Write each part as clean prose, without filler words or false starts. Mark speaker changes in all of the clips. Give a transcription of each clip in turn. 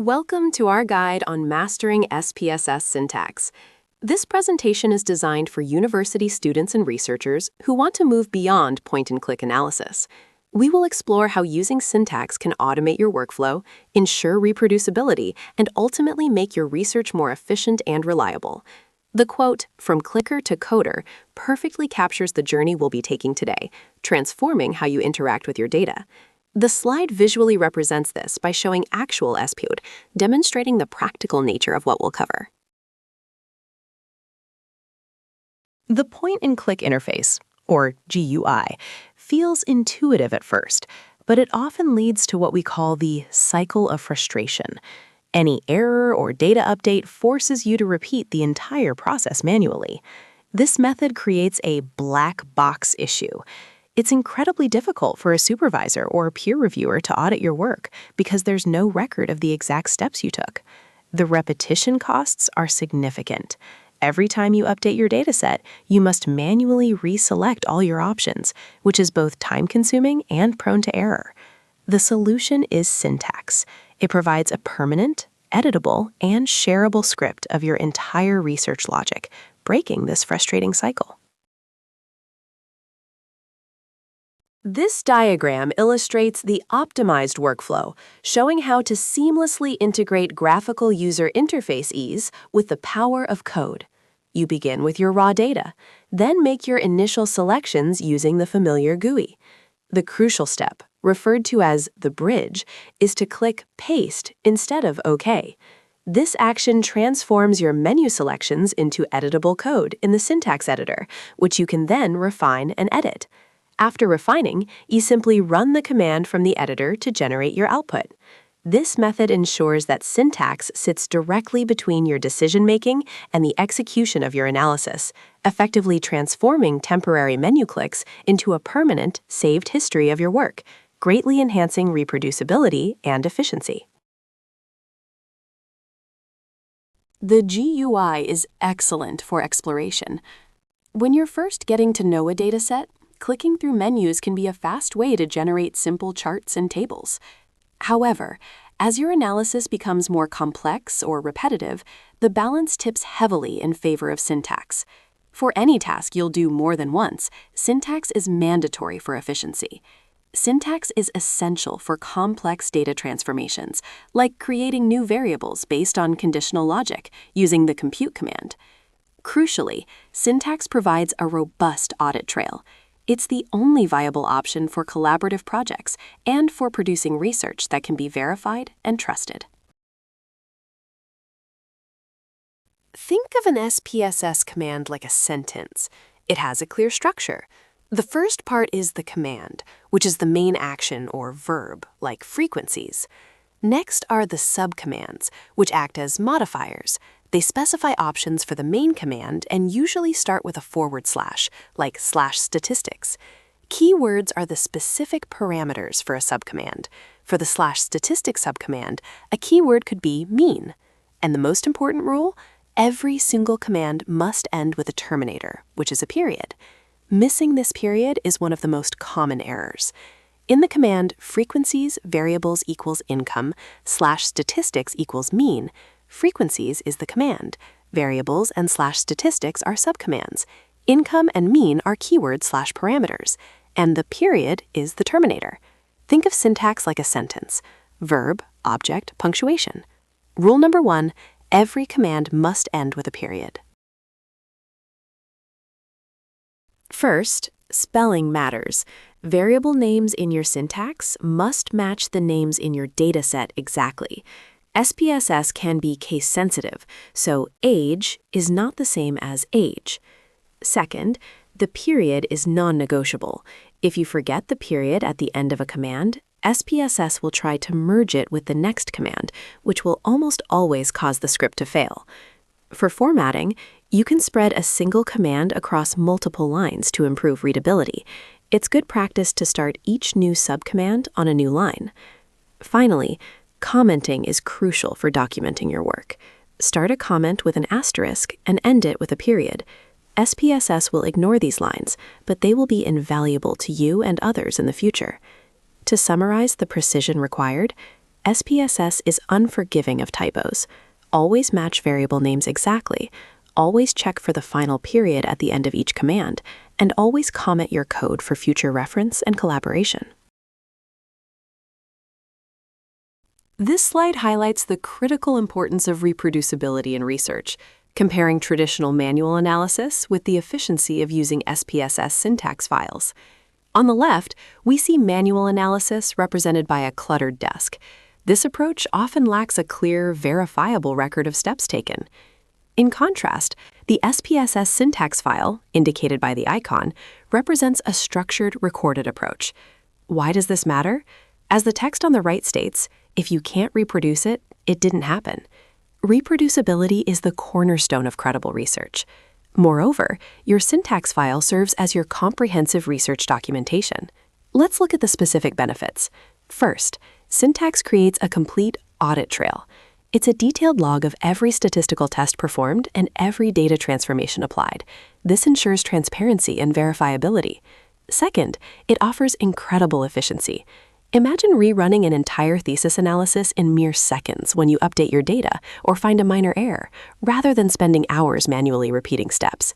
Speaker 1: Welcome to our guide on mastering SPSS syntax. This presentation is designed for university students and researchers who want to move beyond point-and-click analysis. We will explore how using syntax can automate your workflow, ensure reproducibility, and ultimately make your research more efficient and reliable. The quote, "From clicker to coder," perfectly captures the journey we'll be taking today, transforming how you interact with your data. The slide visually represents this by showing actual SPOD, demonstrating the practical nature of what we'll cover. The point-and-click interface, or GUI, feels intuitive at first, but it often leads to what we call the cycle of frustration. Any error or data update forces you to repeat the entire process manually. This method creates a black box issue. It's incredibly difficult for a supervisor or a peer reviewer to audit your work because there's no record of the exact steps you took. The repetition costs are significant. Every time you update your dataset, you must manually reselect all your options, which is both time-consuming and prone to error. The solution is syntax. It provides a permanent, editable, and shareable script of your entire research logic, breaking this frustrating cycle. This diagram illustrates the optimized workflow, showing how to seamlessly integrate graphical user interface ease with the power of code. You begin with your raw data, then make your initial selections using the familiar GUI. The crucial step, referred to as the bridge, is to click Paste instead of OK. This action transforms your menu selections into editable code in the syntax editor, which you can then refine and edit. After refining, you simply run the command from the editor to generate your output. This method ensures that syntax sits directly between your decision-making and the execution of your analysis, effectively transforming temporary menu clicks into a permanent, saved history of your work, greatly enhancing reproducibility and efficiency. The GUI is excellent for exploration. When you're first getting to know a dataset, clicking through menus can be a fast way to generate simple charts and tables. However, as your analysis becomes more complex or repetitive, the balance tips heavily in favor of syntax. For any task you'll do more than once, syntax is mandatory for efficiency. Syntax is essential for complex data transformations, like creating new variables based on conditional logic using the compute command. Crucially, syntax provides a robust audit trail. It's the only viable option for collaborative projects and for producing research that can be verified and trusted. Think of an SPSS command like a sentence. It has a clear structure. The first part is the command, which is the main action or verb, like frequencies. Next are the subcommands, which act as modifiers. They specify options for the main command and usually start with a /, like /statistics. Keywords are the specific parameters for a subcommand. For the /statistics subcommand, a keyword could be mean. And the most important rule, every single command must end with a terminator, which is a period. Missing this period is one of the most common errors. In the command frequencies variables equals income /statistics equals mean, frequencies is the command, variables and /statistics are subcommands, income and mean are keywords /parameters, and the period is the terminator. Think of syntax like a sentence: verb, object, punctuation. Rule number 1, every command must end with a period. First, spelling matters. Variable names in your syntax must match the names in your dataset exactly. SPSS can be case-sensitive, so age is not the same as age. Second, the period is non-negotiable. If you forget the period at the end of a command, SPSS will try to merge it with the next command, which will almost always cause the script to fail. For formatting, you can spread a single command across multiple lines to improve readability. It's good practice to start each new subcommand on a new line. Finally, commenting is crucial for documenting your work. Start a comment with an asterisk and end it with a period. SPSS will ignore these lines, but they will be invaluable to you and others in the future. To summarize the precision required, SPSS is unforgiving of typos. Always match variable names exactly. Always check for the final period at the end of each command, and always comment your code for future reference and collaboration. This slide highlights the critical importance of reproducibility in research, comparing traditional manual analysis with the efficiency of using SPSS syntax files. On the left, we see manual analysis represented by a cluttered desk. This approach often lacks a clear, verifiable record of steps taken. In contrast, the SPSS syntax file, indicated by the icon, represents a structured, recorded approach. Why does this matter? As the text on the right states, if you can't reproduce it, it didn't happen. Reproducibility is the cornerstone of credible research. Moreover, your syntax file serves as your comprehensive research documentation. Let's look at the specific benefits. First, syntax creates a complete audit trail. It's a detailed log of every statistical test performed and every data transformation applied. This ensures transparency and verifiability. Second, it offers incredible efficiency. Imagine rerunning an entire thesis analysis in mere seconds when you update your data or find a minor error, rather than spending hours manually repeating steps.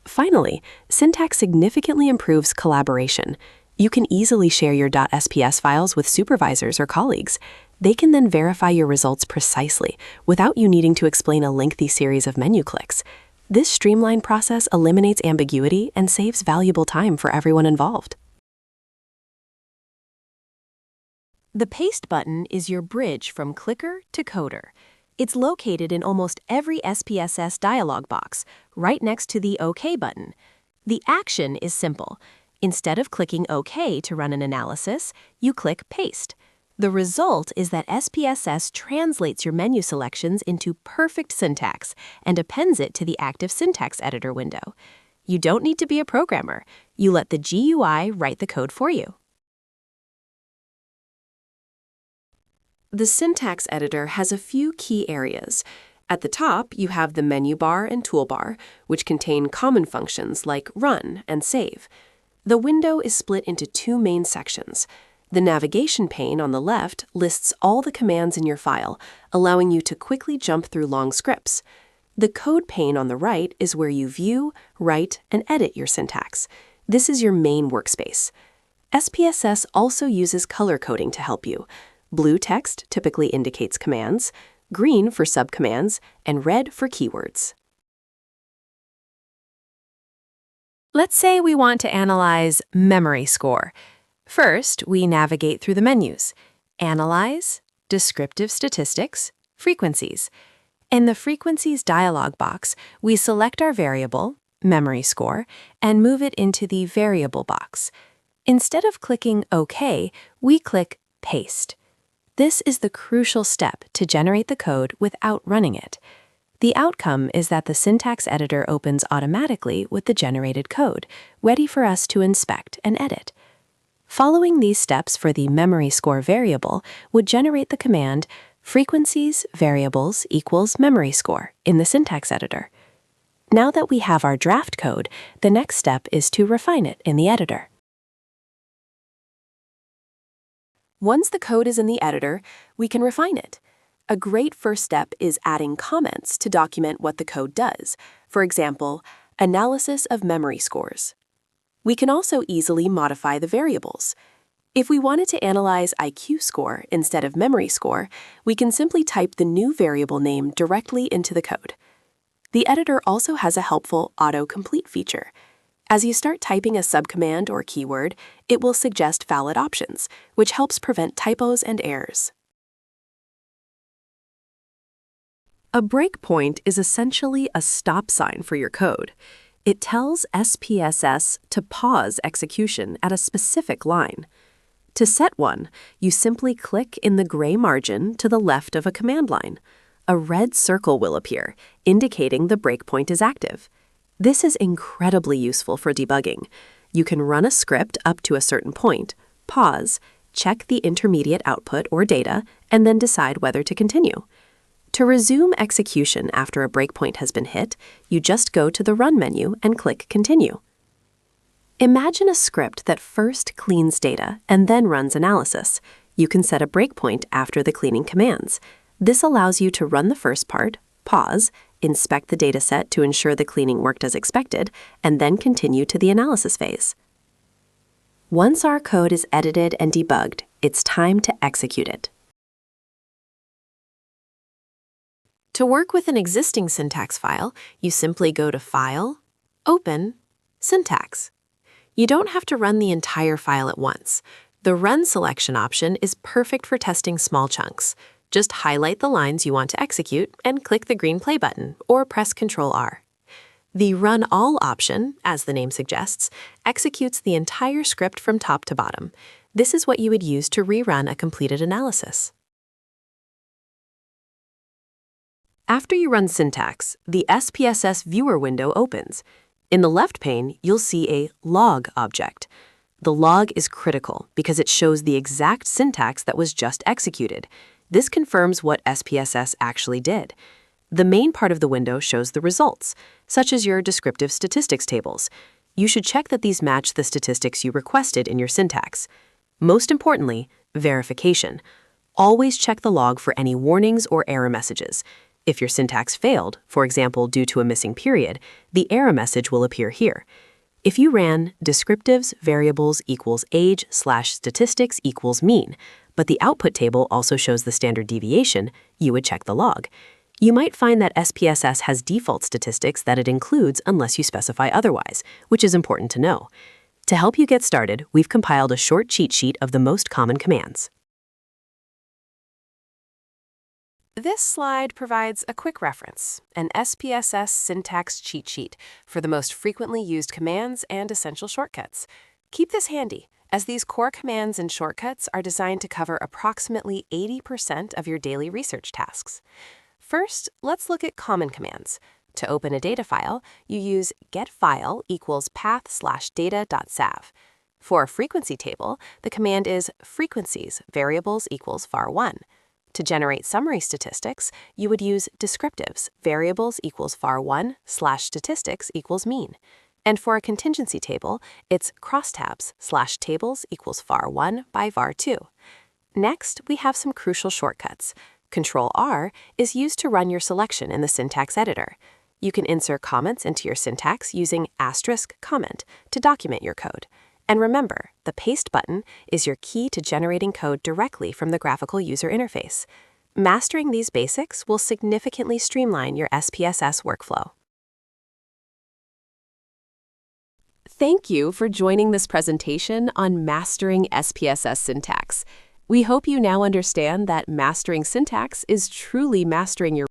Speaker 1: Finally, syntax significantly improves collaboration. You can easily share your .sps files with supervisors or colleagues. They can then verify your results precisely without you needing to explain a lengthy series of menu clicks. This streamlined process eliminates ambiguity and saves valuable time for everyone involved. The paste button is your bridge from clicker to coder. It's located in almost every SPSS dialog box, right next to the OK button. The action is simple. Instead of clicking OK to run an analysis, you click Paste. The result is that SPSS translates your menu selections into perfect syntax and appends it to the active syntax editor window. You don't need to be a programmer. You let the GUI write the code for you. The syntax editor has a few key areas. At the top, you have the menu bar and toolbar, which contain common functions like run and save. The window is split into two main sections. The navigation pane on the left lists all the commands in your file, allowing you to quickly jump through long scripts. The code pane on the right is where you view, write, and edit your syntax. This is your main workspace. SPSS also uses color coding to help you. Blue text typically indicates commands, green for subcommands, and red for keywords. Let's say we want to analyze memory score. First, we navigate through the menus: Analyze, Descriptive Statistics, Frequencies. In the Frequencies dialog box, we select our variable, memory score, and move it into the Variable box. Instead of clicking OK, we click Paste. This is the crucial step to generate the code without running it. The outcome is that the syntax editor opens automatically with the generated code, ready for us to inspect and edit. Following these steps for the memory score variable would generate the command frequencies variables equals memory score in the syntax editor. Now that we have our draft code, the next step is to refine it in the editor. Once the code is in the editor, we can refine it. A great first step is adding comments to document what the code does. For example, analysis of memory scores. We can also easily modify the variables. If we wanted to analyze IQ score instead of memory score, we can simply type the new variable name directly into the code. The editor also has a helpful autocomplete feature. As you start typing a subcommand or keyword, it will suggest valid options, which helps prevent typos and errors. A breakpoint is essentially a stop sign for your code. It tells SPSS to pause execution at a specific line. To set one, you simply click in the gray margin to the left of a command line. A red circle will appear, indicating the breakpoint is active. This is incredibly useful for debugging. You can run a script up to a certain point, pause, check the intermediate output or data, and then decide whether to continue. To resume execution after a breakpoint has been hit, you just go to the Run menu and click Continue. Imagine a script that first cleans data and then runs analysis. You can set a breakpoint after the cleaning commands. This allows you to run the first part, pause, inspect the dataset to ensure the cleaning worked as expected, and then continue to the analysis phase. Once our code is edited and debugged, it's time to execute it. To work with an existing syntax file, you simply go to File, Open, Syntax. You don't have to run the entire file at once. The Run selection option is perfect for testing small chunks. Just highlight the lines you want to execute and click the green play button or press Ctrl-R. The Run All option, as the name suggests, executes the entire script from top to bottom. This is what you would use to rerun a completed analysis. After you run syntax, the SPSS viewer window opens. In the left pane, you'll see a log object. The log is critical because it shows the exact syntax that was just executed. This confirms what SPSS actually did. The main part of the window shows the results, such as your descriptive statistics tables. You should check that these match the statistics you requested in your syntax. Most importantly, verification. Always check the log for any warnings or error messages. If your syntax failed, for example due to a missing period, the error message will appear here. If you ran descriptives variables equals age/statistics equals mean, but the output table also shows the standard deviation, you would check the log. You might find that SPSS has default statistics that it includes unless you specify otherwise, which is important to know. To help you get started, we've compiled a short cheat sheet of the most common commands. This slide provides a quick reference, an SPSS syntax cheat sheet for the most frequently used commands and essential shortcuts. Keep this handy, as these core commands and shortcuts are designed to cover approximately 80% of your daily research tasks. First, let's look at common commands. To open a data file, you use getFile equals path/data.sav. For a frequency table, the command is frequencies variables equals var1. To generate summary statistics, you would use descriptives variables equals var1/statistics equals mean. And for a contingency table, it's crosstabs/tables equals var1 by var2. Next, we have some crucial shortcuts. Ctrl-R is used to run your selection in the syntax editor. You can insert comments into your syntax using asterisk comment to document your code. And remember, the paste button is your key to generating code directly from the graphical user interface. Mastering these basics will significantly streamline your SPSS workflow. Thank you for joining this presentation on mastering SPSS syntax. We hope you now understand that mastering syntax is truly mastering your